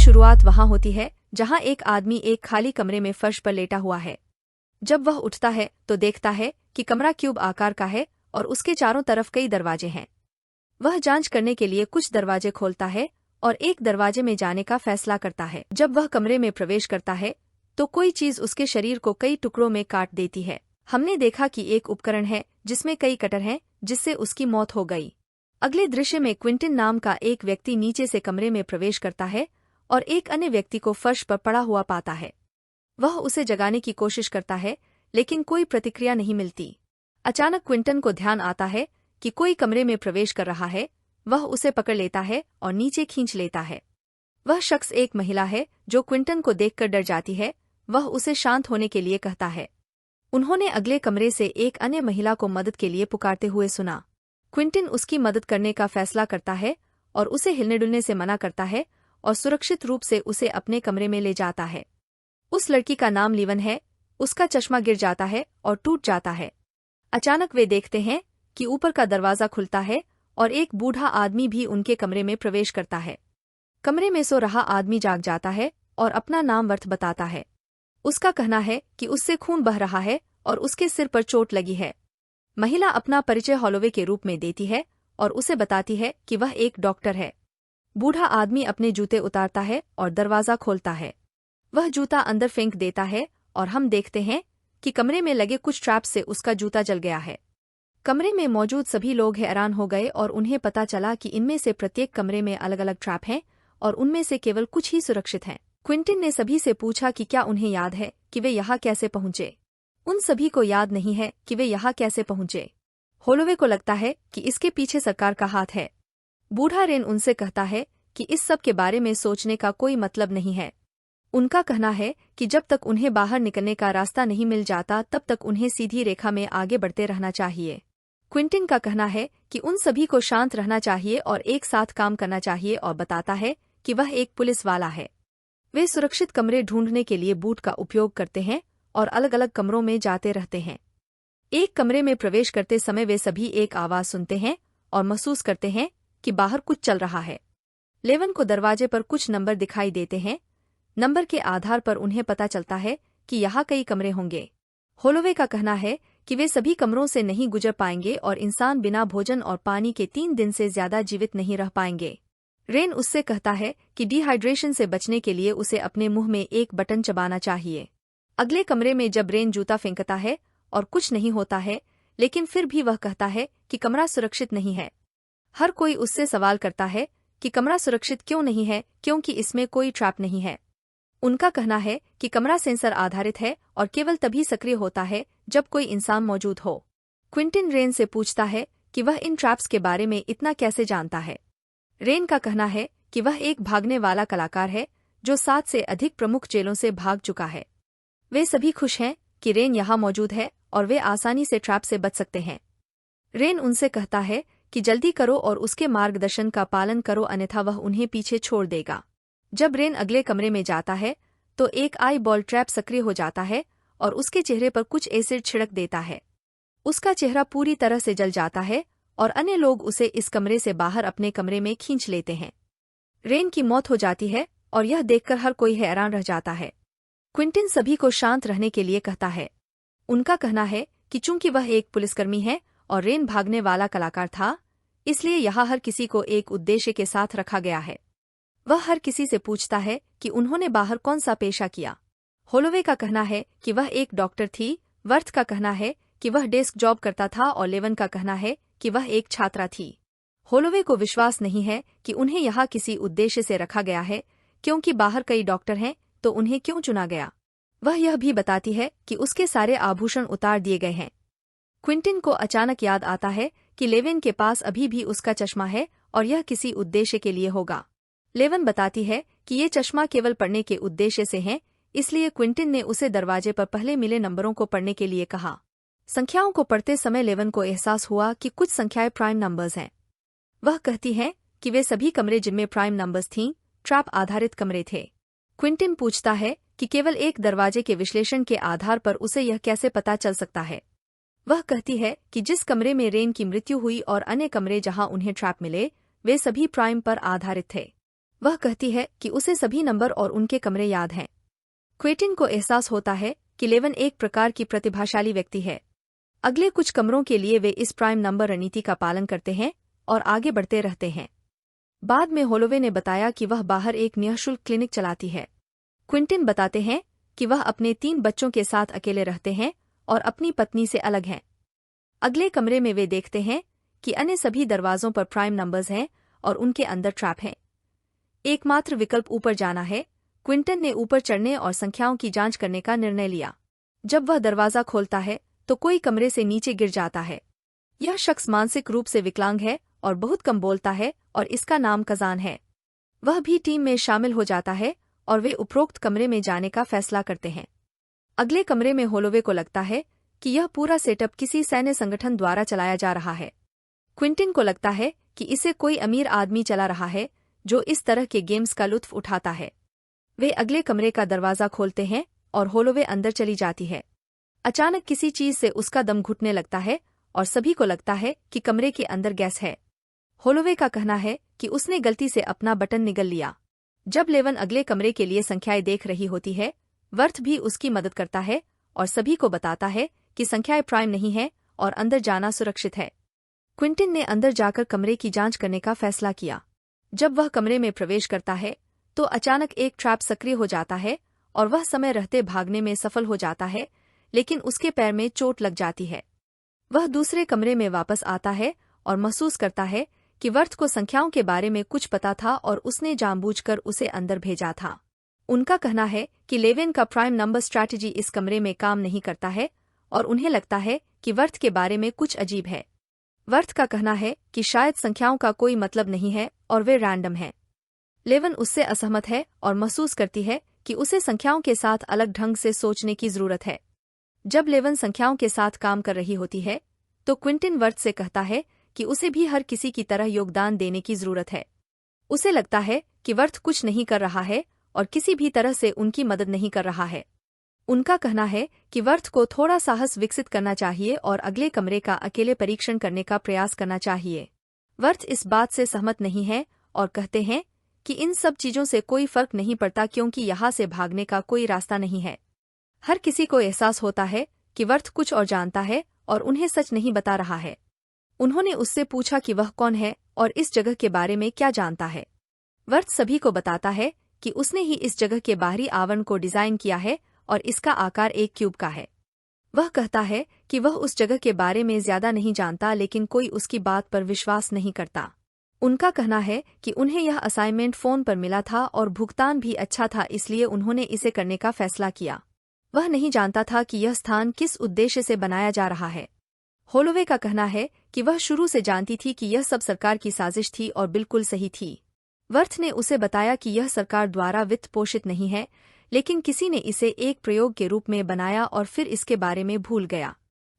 शुरुआत वहां होती है जहां एक आदमी एक खाली कमरे में फर्श पर लेटा हुआ है। जब वह उठता है तो देखता है कि कमरा क्यूब आकार का है और उसके चारों तरफ कई दरवाजे हैं। वह जांच करने के लिए कुछ दरवाजे खोलता है और एक दरवाजे में जाने का फैसला करता है। जब वह कमरे में प्रवेश करता है तो कोई चीज उसके शरीर को कई टुकड़ों में काट देती है। हमने देखा कि एक उपकरण है जिसमें कई कटर हैं, जिससे उसकी मौत हो गई। अगले दृश्य में क्विंटिन नाम का एक व्यक्ति नीचे से कमरे में प्रवेश करता है और एक अन्य व्यक्ति को फर्श पर पड़ा हुआ पाता है। वह उसे जगाने की कोशिश करता है लेकिन कोई प्रतिक्रिया नहीं मिलती। अचानक क्विंटन को ध्यान आता है कि कोई कमरे में प्रवेश कर रहा है। वह उसे पकड़ लेता है और नीचे खींच लेता है। वह शख्स एक महिला है जो क्विंटन को देखकर डर जाती है। वह उसे शांत होने के लिए कहता है। उन्होंने अगले कमरे से एक अन्य महिला को मदद के लिए पुकारते हुए सुना। क्विंटिन उसकी मदद करने का फैसला करता है और उसे हिलने डुलने से मना करता है और सुरक्षित रूप से उसे अपने कमरे में ले जाता है। उस लड़की का नाम लिवन है। उसका चश्मा गिर जाता है और टूट जाता है। अचानक वे देखते हैं कि ऊपर का दरवाजा खुलता है और एक बूढ़ा आदमी भी उनके कमरे में प्रवेश करता है। कमरे में सो रहा आदमी जाग जाता है और अपना नाम वर्थ बताता है। उसका कहना है कि उससे खून बह रहा है और उसके सिर पर चोट लगी है। महिला अपना परिचय हॉलोवे के रूप में देती है और उसे बताती है कि वह एक डॉक्टर है। बूढ़ा आदमी अपने जूते उतारता है और दरवाजा खोलता है। वह जूता अंदर फेंक देता है और हम देखते हैं कि कमरे में लगे कुछ ट्रैप से उसका जूता जल गया है। कमरे में मौजूद सभी लोग हैरान हो गए और उन्हें पता चला कि इनमें से प्रत्येक कमरे में अलग अलग ट्रैप हैं और उनमें से केवल कुछ ही सुरक्षित हैं। क्विंटिन ने सभी से पूछा कि क्या उन्हें याद है कि वे यहाँ कैसे पहुंचे। उन सभी को याद नहीं है कि वे यहाँ कैसे पहुंचे। होलोवे को लगता है कि इसके पीछे सरकार का हाथ है। बूढ़ा रेन उनसे कहता है कि इस सब के बारे में सोचने का कोई मतलब नहीं है। उनका कहना है कि जब तक उन्हें बाहर निकलने का रास्ता नहीं मिल जाता तब तक उन्हें सीधी रेखा में आगे बढ़ते रहना चाहिए। क्विंटिन का कहना है कि उन सभी को शांत रहना चाहिए और एक साथ काम करना चाहिए और बताता है कि वह एक पुलिस वाला है। वे सुरक्षित कमरे ढूंढने के लिए बूट का उपयोग करते हैं और अलग अलग कमरों में जाते रहते हैं। एक कमरे में प्रवेश करते समय वे सभी एक आवाज सुनते हैं और महसूस करते हैं कि बाहर कुछ चल रहा है। लेवन को दरवाजे पर कुछ नंबर दिखाई देते हैं। नंबर के आधार पर उन्हें पता चलता है कि यहाँ कई कमरे होंगे। होलोवे का कहना है कि वे सभी कमरों से नहीं गुजर पाएंगे और इंसान बिना भोजन और पानी के 3 दिन से ज्यादा जीवित नहीं रह पाएंगे। रेन उससे कहता है कि डिहाइड्रेशन से बचने के लिए उसे अपने मुंह में एक बटन चबाना चाहिए। अगले कमरे में जब रेन जूता फेंकता है और कुछ नहीं होता है, लेकिन फिर भी वह कहता है कि कमरा सुरक्षित नहीं है। हर कोई उससे सवाल करता है कि कमरा सुरक्षित क्यों नहीं है, क्योंकि इसमें कोई ट्रैप नहीं है। उनका कहना है कि कमरा सेंसर आधारित है और केवल तभी सक्रिय होता है जब कोई इंसान मौजूद हो। क्विंटिन रेन से पूछता है कि वह इन ट्रैप्स के बारे में इतना कैसे जानता है। रेन का कहना है कि वह एक भागने वाला कलाकार है जो 7 से अधिक प्रमुख जेलों से भाग चुका है। वे सभी खुश हैं कि रेन यहाँ मौजूद है और वे आसानी से ट्रैप से बच सकते हैं। रेन उनसे कहता है कि जल्दी करो और उसके मार्गदर्शन का पालन करो, अन्यथा वह उन्हें पीछे छोड़ देगा। जब रेन अगले कमरे में जाता है तो एक आई बॉल ट्रैप सक्रिय हो जाता है और उसके चेहरे पर कुछ एसिड छिड़क देता है। उसका चेहरा पूरी तरह से जल जाता है और अन्य लोग उसे इस कमरे से बाहर अपने कमरे में खींच लेते हैं। रेन की मौत हो जाती है और यह देखकर हर कोई हैरान रह जाता है। क्विंटिन सभी को शांत रहने के लिए कहता है। उनका कहना है कि चूंकि वह एक पुलिसकर्मी है और रेन भागने वाला कलाकार था, इसलिए यहाँ हर किसी को एक उद्देश्य के साथ रखा गया है। वह हर किसी से पूछता है कि उन्होंने बाहर कौन सा पेशा किया। होलोवे का कहना है कि वह एक डॉक्टर थी। वर्थ का कहना है कि वह डेस्क जॉब करता था और लेवन का कहना है कि वह एक छात्रा थी। होलोवे को विश्वास नहीं है कि उन्हें यहाँ किसी उद्देश्य से रखा गया है, क्योंकि बाहर कई डॉक्टर हैं तो उन्हें क्यों चुना गया। वह यह भी बताती है कि उसके सारे आभूषण उतार दिए गए हैं। क्विंटिन को अचानक याद आता है कि लेवन के पास अभी भी उसका चश्मा है और यह किसी उद्देश्य के लिए होगा। लेवन बताती है कि ये चश्मा केवल पढ़ने के उद्देश्य से है, इसलिए क्विंटिन ने उसे दरवाजे पर पहले मिले नंबरों को पढ़ने के लिए कहा। संख्याओं को पढ़ते समय लेवन को एहसास हुआ कि कुछ संख्याएं प्राइम नंबर्स हैं। वह कहती है कि वे सभी कमरे जिनमें प्राइम नंबर्स थीं, ट्रैप आधारित कमरे थे। क्विंटिन पूछता है कि केवल एक दरवाजे के विश्लेषण के आधार पर उसे यह कैसे पता चल सकता है। वह कहती है कि जिस कमरे में रेन की मृत्यु हुई और अन्य कमरे जहां उन्हें ट्रैप मिले, वे सभी प्राइम पर आधारित थे। वह कहती है कि उसे सभी नंबर और उनके कमरे याद हैं। क्विंटिन को एहसास होता है कि लेवन एक प्रकार की प्रतिभाशाली व्यक्ति है। अगले कुछ कमरों के लिए वे इस प्राइम नंबर रणनीति का पालन करते हैं और आगे बढ़ते रहते हैं। बाद में होलोवे ने बताया कि वह बाहर एक निःशुल्क क्लिनिक चलाती है। क्विंटिन बताते हैं कि वह अपने 3 बच्चों के साथ अकेले रहते हैं और अपनी पत्नी से अलग हैं। अगले कमरे में वे देखते हैं कि अन्य सभी दरवाजों पर प्राइम नंबर्स हैं और उनके अंदर ट्रैप हैं। एकमात्र विकल्प ऊपर जाना है। क्विंटन ने ऊपर चढ़ने और संख्याओं की जांच करने का निर्णय लिया। जब वह दरवाजा खोलता है तो कोई कमरे से नीचे गिर जाता है। यह शख्स मानसिक रूप से विकलांग है और बहुत कम बोलता है और इसका नाम कजान है। वह भी टीम में शामिल हो जाता है और वे उपरोक्त कमरे में जाने का फैसला करते हैं। अगले कमरे में होलोवे को लगता है कि यह पूरा सेटअप किसी सैन्य संगठन द्वारा चलाया जा रहा है। क्विंटिन को लगता है कि इसे कोई अमीर आदमी चला रहा है जो इस तरह के गेम्स का लुत्फ उठाता है। वे अगले कमरे का दरवाजा खोलते हैं और होलोवे अंदर चली जाती है। अचानक किसी चीज से उसका दम घुटने लगता है और सभी को लगता है कि कमरे के अंदर गैस है। होलोवे का कहना है कि उसने गलती से अपना बटन निगल लिया। जब लेवन अगले कमरे के लिए संख्याएं देख रही होती है, वर्थ भी उसकी मदद करता है और सभी को बताता है कि संख्याएं प्राइम नहीं है और अंदर जाना सुरक्षित है। क्विंटिन ने अंदर जाकर कमरे की जांच करने का फैसला किया। जब वह कमरे में प्रवेश करता है तो अचानक एक ट्रैप सक्रिय हो जाता है और वह समय रहते भागने में सफल हो जाता है, लेकिन उसके पैर में चोट लग जाती है। वह दूसरे कमरे में वापस आता है और महसूस करता है कि वर्थ को संख्याओं के बारे में कुछ पता था और उसने जानबूझकर उसे अंदर भेजा था। उनका कहना है कि लेवेन का प्राइम नंबर स्ट्रैटेजी इस कमरे में काम नहीं करता है और उन्हें लगता है कि वर्थ के बारे में कुछ अजीब है। वर्थ का कहना है कि शायद संख्याओं का कोई मतलब नहीं है और वे रैंडम हैं। लेवन उससे असहमत है और महसूस करती है कि उसे संख्याओं के साथ अलग ढंग से सोचने की जरूरत है। जब लेवन संख्याओं के साथ काम कर रही होती है तो क्विंटिन वर्थ से कहता है कि उसे भी हर किसी की तरह योगदान देने की जरूरत है। उसे लगता है कि वर्थ कुछ नहीं कर रहा है और किसी भी तरह से उनकी मदद नहीं कर रहा है। उनका कहना है कि वर्थ को थोड़ा साहस विकसित करना चाहिए और अगले कमरे का अकेले परीक्षण करने का प्रयास करना चाहिए। वर्थ इस बात से सहमत नहीं है और कहते हैं कि इन सब चीजों से कोई फर्क नहीं पड़ता क्योंकि यहाँ से भागने का कोई रास्ता नहीं है। हर किसी को एहसास होता है कि वर्थ कुछ और जानता है और उन्हें सच नहीं बता रहा है। उन्होंने उससे पूछा कि वह कौन है और इस जगह के बारे में क्या जानता है। वर्थ सभी को बताता है कि उसने ही इस जगह के बाहरी आवरण को डिजाइन किया है और इसका आकार एक क्यूब का है। वह कहता है कि वह उस जगह के बारे में ज्यादा नहीं जानता, लेकिन कोई उसकी बात पर विश्वास नहीं करता। उनका कहना है कि उन्हें यह असाइनमेंट फोन पर मिला था और भुगतान भी अच्छा था, इसलिए उन्होंने इसे करने का फैसला किया। वह नहीं जानता था कि यह स्थान किस उद्देश्य से बनाया जा रहा है। होलोवे का कहना है कि वह शुरू से जानती थी कि यह सब सरकार की साजिश थी और बिल्कुल सही थी। वर्थ ने उसे बताया कि यह सरकार द्वारा वित्त पोषित नहीं है, लेकिन किसी ने इसे एक प्रयोग के रूप में बनाया और फिर इसके बारे में भूल गया।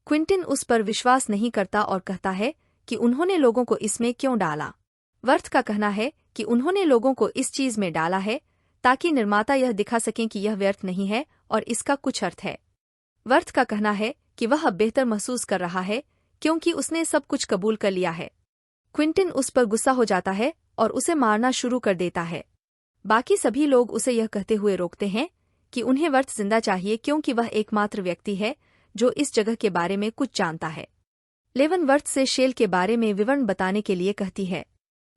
क्विंटिन उस पर विश्वास नहीं करता और कहता है कि उन्होंने लोगों को इसमें क्यों डाला। वर्थ का कहना है कि उन्होंने लोगों को इस चीज में डाला है ताकि निर्माता यह दिखा सकें कि यह व्यर्थ नहीं है और इसका कुछ अर्थ है। वर्थ का कहना है कि वह अब बेहतर महसूस कर रहा है क्योंकि उसने सब कुछ कबूल कर लिया है। क्विंटिन उस पर गुस्सा हो जाता है और उसे मारना शुरू कर देता है। बाकी सभी लोग उसे यह कहते हुए रोकते हैं कि उन्हें वर्थ जिंदा चाहिए क्योंकि वह एकमात्र व्यक्ति है जो इस जगह के बारे में कुछ जानता है। लेवन वर्थ से शेल के बारे में विवरण बताने के लिए कहती है।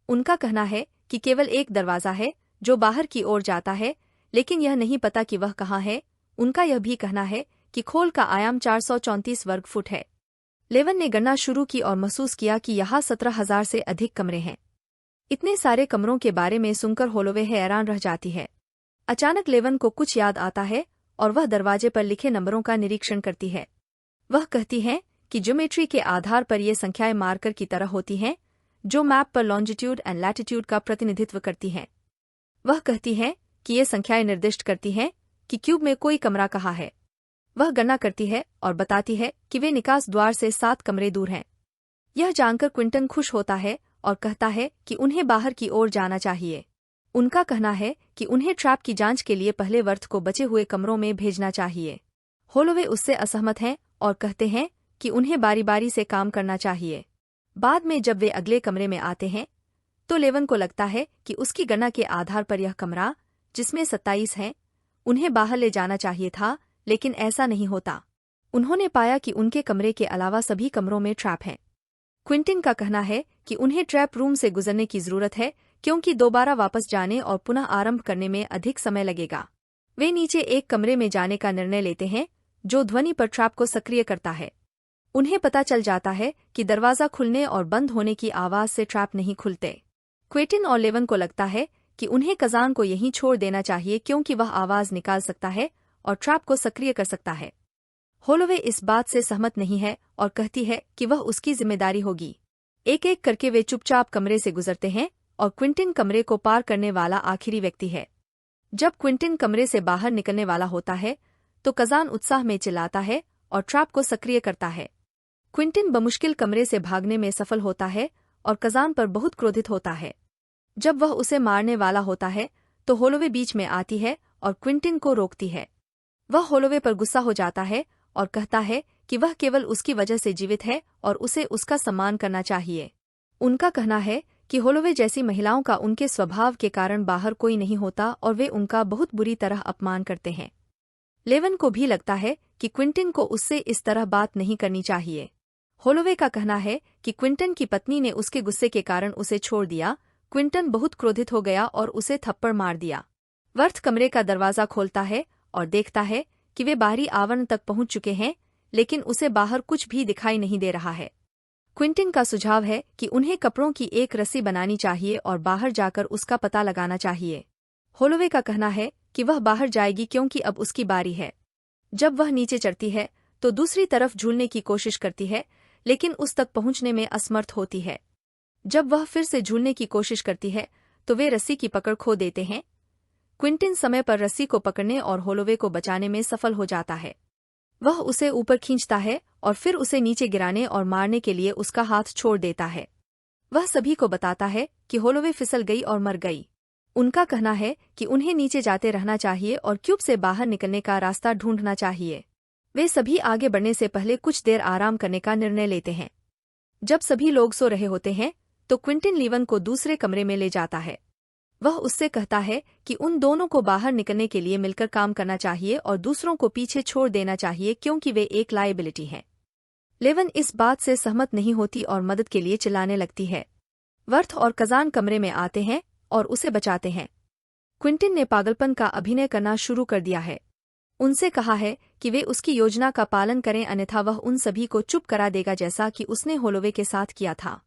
उनका कहना है कि केवल एक दरवाजा है जो बाहर की ओर जाता है, लेकिन यह नहीं पता कि वह कहाँ है। उनका यह भी कहना है कि खोल का आयाम 434 वर्ग फुट है। लेवन ने गणना शुरू की और महसूस किया कि यहाँ 17,000 से अधिक कमरे हैं। इतने सारे कमरों के बारे में सुनकर होलोवे हैरान रह जाती है। अचानक लेवन को कुछ याद आता है और वह दरवाजे पर लिखे नंबरों का निरीक्षण करती है। वह कहती है कि ज्योमेट्री के आधार पर ये संख्याएं मार्कर की तरह होती हैं जो मैप पर लॉन्जिट्यूड एंड लैटिट्यूड का प्रतिनिधित्व करती हैं। वह कहती है कि ये संख्याएं निर्दिष्ट करती हैं कि क्यूब में कोई कमरा कहाँ है। वह गणना करती है और बताती है कि वे निकास द्वार से 7 कमरे दूर हैं। यह जानकर क्विंटन खुश होता है और कहता है कि उन्हें बाहर की ओर जाना चाहिए। उनका कहना है कि उन्हें ट्रैप की जांच के लिए पहले वर्थ को बचे हुए कमरों में भेजना चाहिए। होलोवे उससे असहमत हैं और कहते हैं कि उन्हें बारी बारी से काम करना चाहिए। बाद में जब वे अगले कमरे में आते हैं तो लेवन को लगता है कि उसकी गणना के आधार पर यह कमरा, जिसमें 27 है, उन्हें बाहर ले जाना चाहिए था, लेकिन ऐसा नहीं होता। उन्होंने पाया कि उनके कमरे के अलावा सभी कमरों में ट्रैप हैं। क्विंटिन का कहना है कि उन्हें ट्रैप रूम से गुजरने की जरूरत है क्योंकि दोबारा वापस जाने और पुनः आरंभ करने में अधिक समय लगेगा। वे नीचे एक कमरे में जाने का निर्णय लेते हैं जो ध्वनि पर ट्रैप को सक्रिय करता है। उन्हें पता चल जाता है कि दरवाजा खुलने और बंद होने की आवाज से ट्रैप नहीं खुलते। क्विंटिन और लेवन को लगता है कि उन्हें कजान को यहीं छोड़ देना चाहिए क्योंकि वह आवाज निकाल सकता है और ट्रैप को सक्रिय कर सकता है। होलोवे इस बात से सहमत नहीं है और कहती है कि वह उसकी जिम्मेदारी होगी। एक एक करके वे चुपचाप कमरे से गुजरते हैं और क्विंटिन कमरे को पार करने वाला आखिरी व्यक्ति है। जब क्विंटिन कमरे से बाहर निकलने वाला होता है तो कजान उत्साह में चिल्लाता है और ट्रैप को सक्रिय करता है। क्विंटिन बमुश्किल कमरे से भागने में सफल होता है और कजान पर बहुत क्रोधित होता है। जब वह उसे मारने वाला होता है तो होलोवे बीच में आती है और क्विंटिन को रोकती है। वह होलोवे पर गुस्सा हो जाता है और कहता है कि वह केवल उसकी वजह से जीवित है और उसे उसका सम्मान करना चाहिए। उनका कहना है कि होलोवे जैसी महिलाओं का उनके स्वभाव के कारण बाहर कोई नहीं होता और वे उनका बहुत बुरी तरह अपमान करते हैं। लेवन को भी लगता है कि क्विंटिन को उससे इस तरह बात नहीं करनी चाहिए। होलोवे का कहना है कि क्विंटिन की पत्नी ने उसके गुस्से के कारण उसे छोड़ दिया। क्विंटिन बहुत क्रोधित हो गया और उसे थप्पड़ मार दिया। वर्थ कमरे का दरवाजा खोलता है और देखता है कि वे बाहरी आवरण तक पहुंच चुके हैं, लेकिन उसे बाहर कुछ भी दिखाई नहीं दे रहा है। क्विंटिन का सुझाव है कि उन्हें कपड़ों की एक रस्सी बनानी चाहिए और बाहर जाकर उसका पता लगाना चाहिए। होलोवे का कहना है कि वह बाहर जाएगी क्योंकि अब उसकी बारी है। जब वह नीचे चढ़ती है तो दूसरी तरफ झूलने की कोशिश करती है, लेकिन उस तक पहुंचने में असमर्थ होती है। जब वह फिर से झूलने की कोशिश करती है तो वे रस्सी की पकड़ खो देते हैं। क्विंटिन समय पर रस्सी को पकड़ने और होलोवे को बचाने में सफल हो जाता है। वह उसे ऊपर खींचता है और फिर उसे नीचे गिराने और मारने के लिए उसका हाथ छोड़ देता है। वह सभी को बताता है कि होलोवे फिसल गई और मर गई। उनका कहना है कि उन्हें नीचे जाते रहना चाहिए और क्यूब से बाहर निकलने का रास्ता ढूंढना चाहिए। वे सभी आगे बढ़ने से पहले कुछ देर आराम करने का निर्णय लेते हैं। जब सभी लोग सो रहे होते हैं तो क्विंटिन लीवन को दूसरे कमरे में ले जाता है। वह उससे कहता है कि उन दोनों को बाहर निकलने के लिए मिलकर काम करना चाहिए और दूसरों को पीछे छोड़ देना चाहिए क्योंकि वे एक लायबिलिटी हैं। लेवन इस बात से सहमत नहीं होती और मदद के लिए चिल्लाने लगती है। वर्थ और कजान कमरे में आते हैं और उसे बचाते हैं। क्विंटिन ने पागलपन का अभिनय करना शुरू कर दिया है। उनसे कहा है कि वे उसकी योजना का पालन करें, अन्यथा वह उन सभी को चुप करा देगा जैसा कि उसने होलोवे के साथ किया था।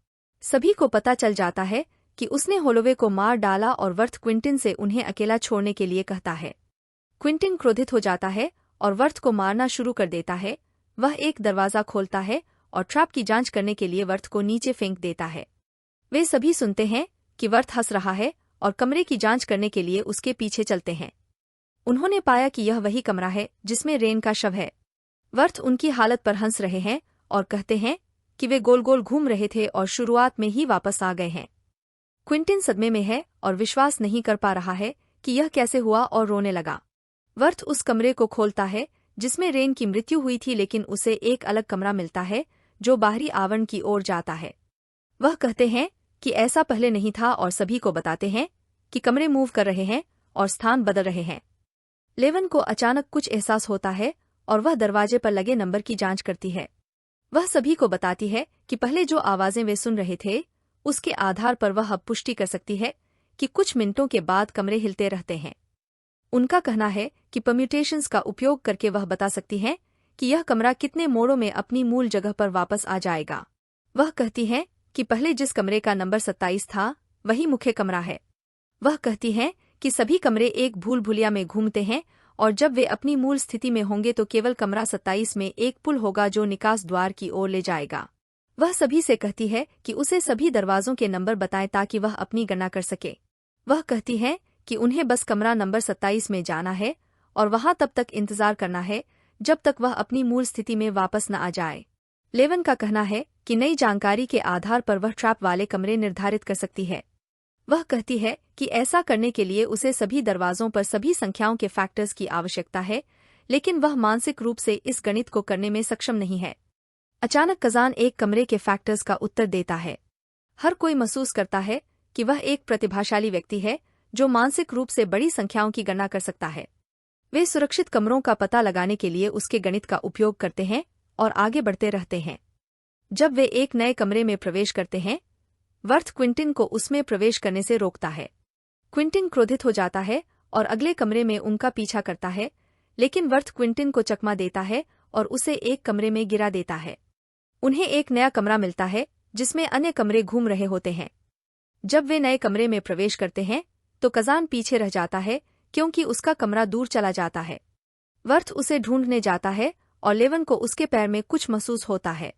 सभी को पता चल जाता है कि उसने होलोवे को मार डाला और वर्थ क्विंटिन से उन्हें अकेला छोड़ने के लिए कहता है। क्विंटिन क्रोधित हो जाता है और वर्थ को मारना शुरू कर देता है। वह एक दरवाजा खोलता है और ट्रैप की जांच करने के लिए वर्थ को नीचे फेंक देता है। वे सभी सुनते हैं कि वर्थ हंस रहा है और कमरे की जांच करने के लिए उसके पीछे चलते हैं। उन्होंने पाया कि यह वही कमरा है जिसमें रेन का शव है। वर्थ उनकी हालत पर हंस रहे हैं और कहते हैं कि वे गोल गोल घूम रहे थे और शुरुआत में ही वापस आ गए हैं। क्विंटिन सदमे में है और विश्वास नहीं कर पा रहा है कि यह कैसे हुआ और रोने लगा। वर्थ उस कमरे को खोलता है जिसमें रेन की मृत्यु हुई थी, लेकिन उसे एक अलग कमरा मिलता है जो बाहरी आवरण की ओर जाता है। वह कहते हैं कि ऐसा पहले नहीं था और सभी को बताते हैं कि कमरे मूव कर रहे हैं और स्थान बदल रहे हैं। लेवन को अचानक कुछ एहसास होता है और वह दरवाजे पर लगे नंबर की जांच करती है। वह सभी को बताती है कि पहले जो आवाजें वे सुन रहे थे उसके आधार पर वह अब पुष्टि कर सकती है कि कुछ मिनटों के बाद कमरे हिलते रहते हैं। उनका कहना है कि परम्यूटेशंस का उपयोग करके वह बता सकती है कि यह कमरा कितने मोड़ों में अपनी मूल जगह पर वापस आ जाएगा। वह कहती है कि पहले जिस कमरे का नंबर 27 था वही मुख्य कमरा है। वह कहती है कि सभी कमरे एक भूल भुलिया में घूमते हैं और जब वे अपनी मूल स्थिति में होंगे तो केवल कमरा 27 में एक पुल होगा जो निकास द्वार की ओर ले जाएगा। वह सभी से कहती है कि उसे सभी दरवाजों के नंबर बताएं ताकि वह अपनी गणना कर सके। वह कहती है कि उन्हें बस कमरा नंबर 27 में जाना है और वहां तब तक इंतजार करना है जब तक वह अपनी मूल स्थिति में वापस न आ जाए। लेवन का कहना है कि नई जानकारी के आधार पर वह ट्रैप वाले कमरे निर्धारित कर सकती है। वह कहती है कि ऐसा करने के लिए उसे सभी दरवाजों पर सभी संख्याओं के फैक्टर्स की आवश्यकता है, लेकिन वह मानसिक रूप से इस गणित को करने में सक्षम नहीं है। अचानक कजान एक कमरे के फैक्टर्स का उत्तर देता है। हर कोई महसूस करता है कि वह एक प्रतिभाशाली व्यक्ति है जो मानसिक रूप से बड़ी संख्याओं की गणना कर सकता है। वे सुरक्षित कमरों का पता लगाने के लिए उसके गणित का उपयोग करते हैं और आगे बढ़ते रहते हैं। जब वे एक नए कमरे में प्रवेश करते हैं, वर्थ क्विंटिन को उसमें प्रवेश करने से रोकता है। क्विंटिन क्रोधित हो जाता है और अगले कमरे में उनका पीछा करता है, लेकिन वर्थ क्विंटिन को चकमा देता है और उसे एक कमरे में गिरा देता है। उन्हें एक नया कमरा मिलता है जिसमें अन्य कमरे घूम रहे होते हैं। जब वे नए कमरे में प्रवेश करते हैं तो कजान पीछे रह जाता है क्योंकि उसका कमरा दूर चला जाता है। वर्थ उसे ढूंढने जाता है और लेवन को उसके पैर में कुछ महसूस होता है।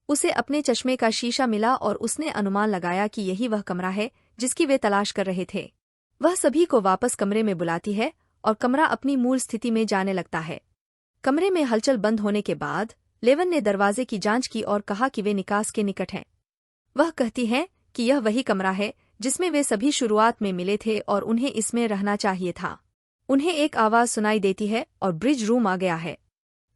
उसे अपने चश्मे का शीशा मिला और उसने अनुमान लगाया कि यही वह कमरा है जिसकी वे तलाश कर रहे थे। वह सभी को वापस कमरे में बुलाती है और कमरा अपनी मूल स्थिति में जाने लगता है। कमरे में हलचल बंद होने के बाद लेवन ने दरवाजे की जांच की और कहा कि वे निकास के निकट हैं। वह कहती हैं कि यह वही कमरा है जिसमें वे सभी शुरुआत में मिले थे और उन्हें इसमें रहना चाहिए था। उन्हें एक आवाज सुनाई देती है और ब्रिज रूम आ गया है।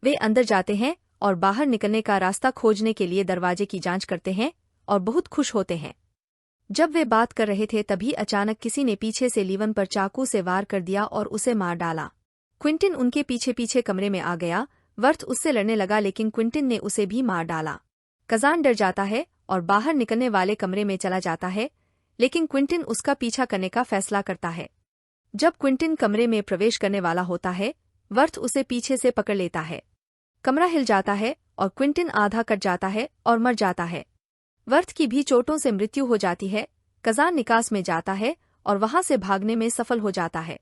वे अंदर जाते हैं और बाहर निकलने का रास्ता खोजने के लिए दरवाजे की जांच करते हैं और बहुत खुश होते हैं। जब वे बात कर रहे थे तभी अचानक किसी ने पीछे से लीवन पर चाकू से वार कर दिया और उसे मार डाला। क्विंटिन उनके पीछे पीछे कमरे में आ गया। वर्थ उससे लड़ने लगा लेकिन क्विंटिन ने उसे भी मार डाला। कजान डर जाता है और बाहर निकलने वाले कमरे में चला जाता है, लेकिन क्विंटिन उसका पीछा करने का फैसला करता है। जब क्विंटिन कमरे में प्रवेश करने वाला होता है, वर्थ उसे पीछे से पकड़ लेता है। कमरा हिल जाता है और क्विंटिन आधा कट जाता है और मर जाता है। वर्थ की भी चोटों से मृत्यु हो जाती है। कजान निकास में जाता है और वहां से भागने में सफल हो जाता है।